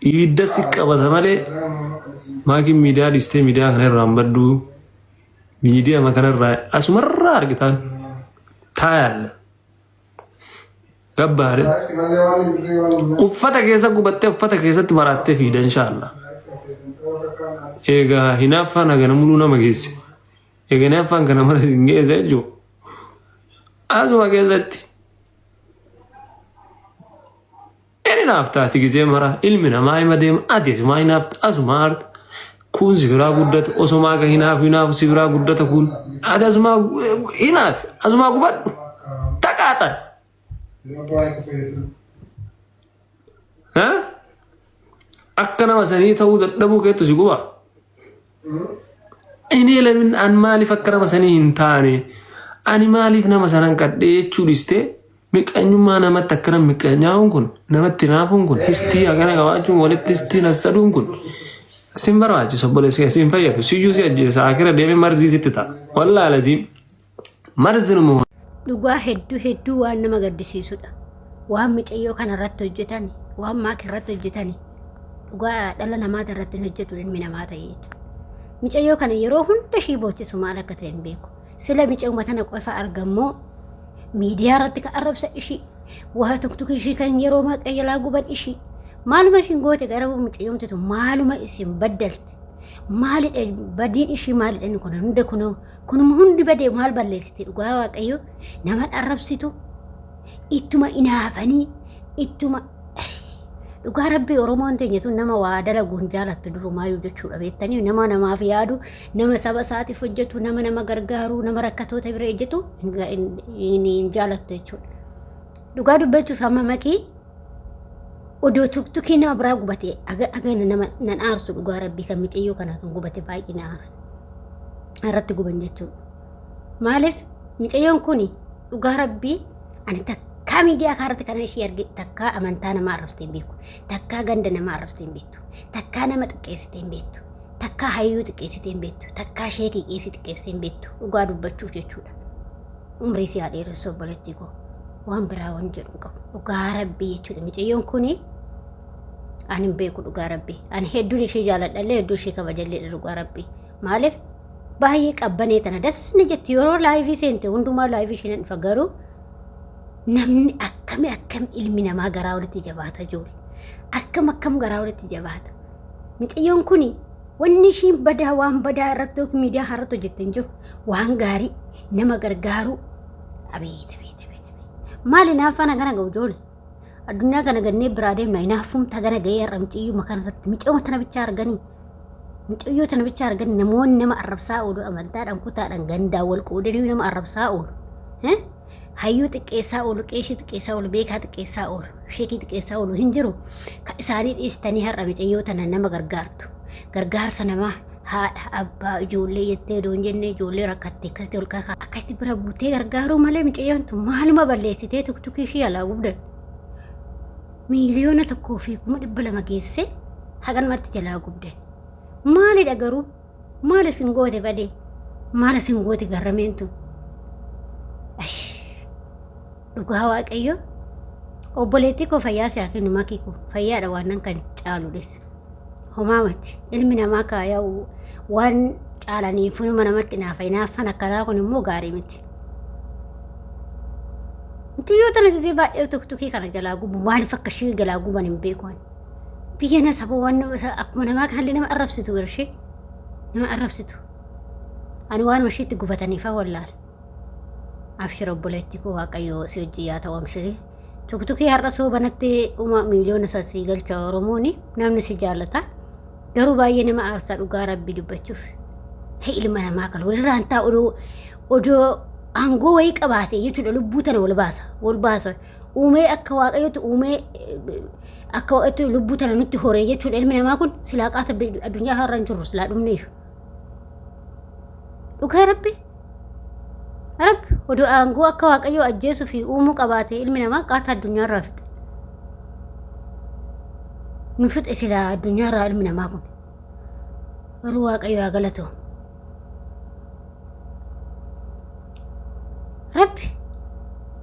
Iddasi qabata malee maakiin miidiyaa dhistee miidiyaa kana irraan baddu miidiyaa makana irraa asumarraa argitaan taayalla. Gabbaare uffata keessa gubattee uffata keessatti marattee fiida inshallah. Egaa hinaaffaan hagana muluu nama geesse. Egaa hinaaffaan kana mara hin geesse jechuudha. Asuma keessatti inni naaftaati gizee mara ilmi namaa hima deema adees maa hinaafta asuma harta kun sibiraa guddata osoma akka hinaafu sibiraa guddata kun ati asuma hinaafi asuma gubadhu taqaaxan. Akka nama sanii ta'uu dadhabuu keettu si guba. Inni lamin an maaliif akka nama sanii hin taane ani maaliif nama sanan kadhee jechuu dhistee miqanyummaa namatti akkana miqanyaa'uun kun namatti naafuun kun histii akkana qabaachuun walitti histii nasaduun kun sin barbaachisu obboleessi sin fayyadu siyyuu si ajjeesa akira deemee marzii sitti ta'a wallaa laziim marzinumu. Dhugaa hedduu waan nama gaddisiisudha. Waan micayyoo kana irratti hojjetan waan maak irratti hojjetan dhugaa dhala namaa irratti hojjetu ilmi namaa ta'e jechuudha. Micayyoo kana yeroo hunda ishii boochisu maal akka ta'e hin beeku. Sila micayyoo matana qofa argammoo miidiyaa irratti ka arrabsa ishii waa tokko ishii kan yeroo maqayyalaa guban ishii maaluma isin goote gara micayyoomtitu maaluma isin baddalte maalidha badiin ishii maalidha inni kun hunda kunuma hundi badee maal balleessiti dhugaa waaqayyo nama arrabsitu ittuma inaafanii ittuma dhugaa rabbii oromoon teenyatu nama waa dalaguun jaalattu durumaayyuu jechuudha beektanii nama namaaf yaadu nama saba isaatiif hojjetu nama gargaaru nama rakkatoota bira ejjetu hin jaalattu jechuudha. Dhugaa dubbachuuf amma makii odoo tuktukii nama biraa gubate agana nama nan aarsu dhugaa rabbii kan micayyoo kana kan gubate baay'ee na aarsa irratti guban jechuudha. Maaliif micayyoon kuni dhugaa rabbii ani takkaa miidiyaa kaarratti kana ishee arge takkaa amantaa nama arrabsitee hin beeku takkaa ganda nama arrabsitee hin beektu takkaa nama xiqqeessitee hin beektu takkaa hayyuu xiqqeessitee hin beektu takkaa sheekii qeessii xiqqeessitee hin beektu dhugaa dubbachuuf jechuudha. Umrii si haadheeressoo obboleettii koo waan biraa waan jedhu qabu dhugaa rabbii jechuudha. Micayyoon kuni ani hin beeku dhugaa rabbii ani hedduun ishee jaaladhallee hedduu ishee kabajallee dhugaa rabbii maaliif baay'ee qabbanee tana dasni jetti yeroo laayivii seente hundumaa laayivii ishee dhufa garuu namni akkam ilmi namaa garaa walitti jabaata ijoollee akkam garaa walitti jabaata. Micayyoon kuni wanni ishiin badaa waan badaa irratti miidiyaa harratti hojjette hin jiru waan gaarii nama gargaaru abeet maali naafana gana ga'u ijoollee addunyaa kana gannee biraa deemna hinaafumta gana ga'ee har'a micayyoo makan irratti micayyoo tana bichaa arganii micayyoo tana bichaa arganii namoonni nama arrabsaa oolu amantaadhaan kutaadhaan gandaa wal qoodanii nama arrabsaa oolu hayyuu xiqqeessaa oolu qeeshii xiqqeessaa oolu beekaa xiqqeessaa oolu sheekii xiqqeessaa oolu hin jiru kan isaanii dhiistanii har'a micayyoo tana nama gargaartu gargaarsa namaa haadha abbaa ijoollee jettee doon jenne ijoollee rakkattee akkasitti ol kakaa akkasitti bira buutee gargaaruu malee micayyoon tun maaluma balleessitee tuktukii ishii alaa gubdan miiliyoona 1,200 geesse haganumatti jalaa gubdan maalidha garuu maal isin goote badee maal isin goote garrameen tun dhugaa waaqayyo obboleettii koo fayyaa siyaa kennu makii koo fayyaadha waan nan kan caalu dheessa homaamatti ilmi namaa kaayaa waan caalaniif funuma namatti naaffan akkanaa kun immoo gaarii miti. Micayyoon tana gisee baay'ee tuktukii kana jalaa gubu maaliif akka ishee jalaa guban hin beeku biyya na saboo waan akkuma namaa kanallee nama arrabsitu garshee nama arrabsitu ani waan isheetti gubataniifaa wallaala. Abshira obboleettii koo waaqayyo si hojii yaa ta'u abshirii tuktukii har'a soobanatti miiliyoona 3 galcha oromooni namni si jaallata garuu baay'ee nama aarsaa dhugaa rabbii dubbachuuf ilma namaa kan walirraan taa'u odoo aangoo wayii qabaate jechuudha lubbuu tana wal baasa uumee akka waaqayyooti uumee akka waaqayyooti lubbuu tana nutti horee jechuudha ilmi namaa kun silaa qaata addunyaa har'a hin jirru silaa dhumneef dhugaa rabbi odoo aangoo akka waaqayyoo ajjeesuu fi uumuu qabaate ilmi namaa qaata addunyaa irraa fixe nu fixe silaa addunyaa irraa ilmi namaa kun garuu waaqayyo haa galatoo. Rabbi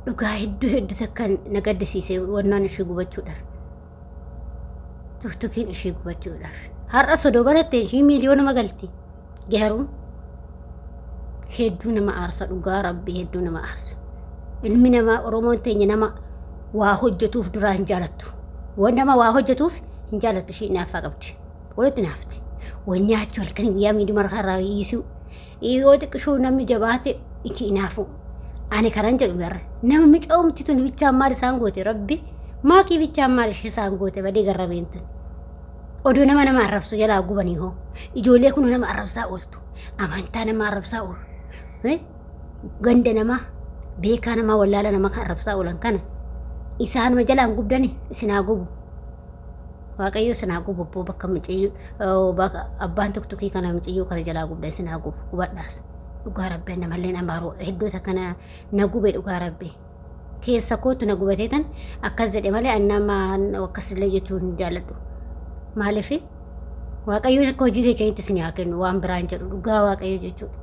dhugaa hedduu takka na gaddisiise wannaan ishee gubachuudhaaf tuktukiin ishee gubachuudhaaf har'a sodoo baratte ishii miiliyoona magalti garuu hedduu nama aarsa dhugaa rabbi hedduu nama aarsa ilmi namaa oromoon teenya nama waa hojjetuuf duraa hin jaalattu waan nama waa hojjetuuf hin jaalattu ishii naaffaa qabdi walitti naafti waan nyaachuu halkan guyyaa miidhuma irraa yiisuu yoo xiqqishuu namni jabaate iki naafu ani kanan jedhu garra nama micoomti tun bichaan maal isaan goote rabbi maakii bichaan maal ishee isaan goote badee garrameen tun oduu nama arrabsu jalaa gubanii hoo ijoollee kun nama arrabsaa ooltu amantaa nama arrabsaa oolu ganda nama beekaa nama wallaala nama kan arrabsaa oolan kana isaanuma jalaan gubdani isinaa gubu waaqayyo isinaa gubu obboo bakka mucayyoo bakka abbaan tuktukii kana mucayyoo kana jalaa gubda isinaa gubu gubadhaas dhugaa rabbee namallee namaaru heddoota kana na gube dhugaa rabbee keessa kootu na gubateetan akkas jedhe malee annama akkasillee jechuun hin jaaladhu maaliif waaqayyo akka hojii keessanitti isin haa kennu waan biraan jedhu dhugaa waaqayyo jechuudha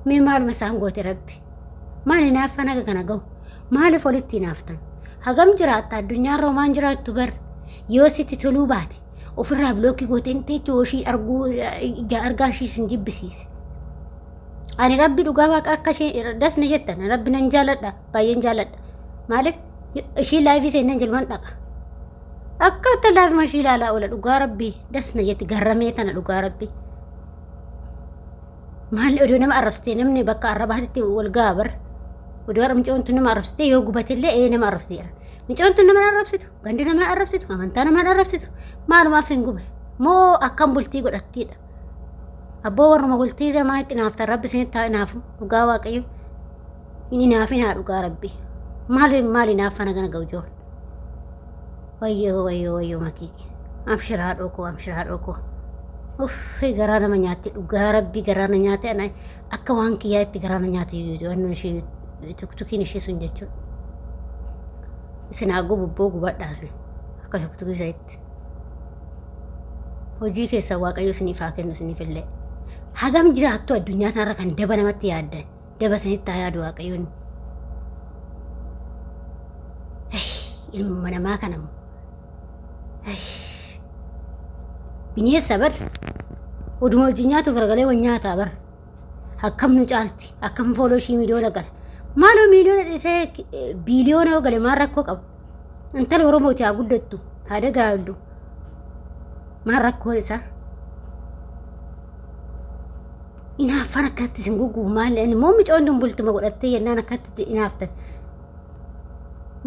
mee maaluma isaan goote rabbi maali naaffaa naga kana gahu maaliif walitti naaftan hagam jiraatta addunyaa roomaan jiraattu bar yoo sitti toluu baate ofirraa bilookii gooteen teechoo ishii argaa ishii sin jibbisiise ani rabbi dhugaa waaqa akka ishee dasna jettan rabbi nan jaaladha baay'een jaaladha maaliif ishii laayifii seenan jilman dhaqa akkata laayifima ishii ilaalaa oola dhugaa rabbi dasna jetti garramee tana dhugaa rabbi maali oduu nama arrabsitee namni bakka arrabaatitti wal gaa bar oduu arrabmicoontu nama arrabsitee yoo gubatillee nama arrabsiteera micoontu nama arrabsitu gandi nama arrabsitu amantaa nama arrabsitu maalumaaf hin gube moo akkam bultii godhattiidha abboo warruma bultii namaa itti naafta rabbi isin itti naafu dhugaa waaqayyo inni naafinaa dhugaa rabbi maali naafana gana gawjoon wayyoo makiiki amshiraa dhokoo garaa nama nyaatti dhugaa rabbi garaa na nyaate ana akka waan kiyyaa itti garaa na nyaate wannu ishee tuktukiin ishee sun jechuudha isin haa gububboo gubadhaasne akka tuktukii isaatti hojii keessa waaqayyo isiniif haa kennu isiniif illee hagam jiraattu addunyaa tanarra kan daba namatti yaaddan daba isinitti haa yaadu waaqayyoon ilma namaa kanamu bineensa bar oduma hojii nyaatu garagalee waan nyaataa bar akkam nu caalti akkam fooloo ishii miiliyoona gala maaloo miiliyoona dhisee biiliyoona yoo gale maal rakkoo qaba intala oromooti haa guddattu haa dagaaddu maal rakkoon isaa inaaffan akkatti isin gugguu maali immoo micoon dun bultuma godhattee yennaan akkatti inaaftan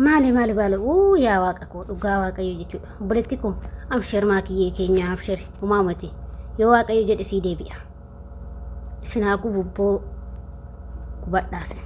maali baala yaa waaqa koo dhugaa waaqayyo jechuudha obboleetti koo abshir maakiyyee keenya abshir umaamati yoo waaqayyo jedhe sii deebi'a isin haa gububboo gubadhaase